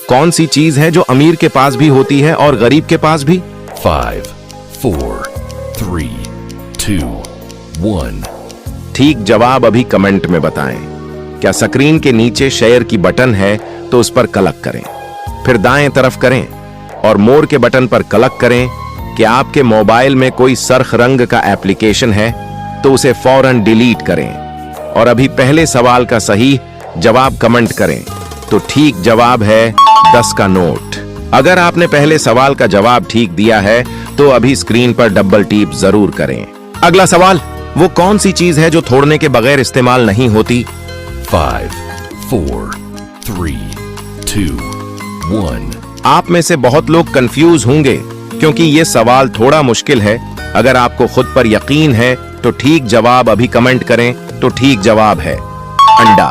कौन सी चीज है जो अमीर के पास भी होती है और गरीब के पास भी? 5, 4, 3, 2, 1। ठीक जवाब अभी कमेंट में बताएं। क्या स्क्रीन के नीचे शेयर की बटन है तो उस पर क्लिक करें, फिर दाएं तरफ करें और मोर के बटन पर क्लिक करें। कि आपके मोबाइल में कोई सर्ख रंग का एप्लीकेशन है तो उसे फौरन डिलीट करें और अभी पहले सवाल का सही जवाब कमेंट करें। तो ठीक जवाब है 10 का नोट। अगर आपने पहले सवाल का जवाब ठीक दिया है तो अभी स्क्रीन पर डबल टिप जरूर करें। अगला सवाल, वो कौन सी चीज है जो तोड़ने के बगैर इस्तेमाल नहीं होती? 5, 4, 3, 2, 1। आप में से बहुत लोग कंफ्यूज होंगे क्योंकि ये सवाल थोड़ा मुश्किल है। अगर आपको खुद पर यकीन है तो ठीक जवाब अभी कमेंट करें। तो ठीक जवाब है अंडा।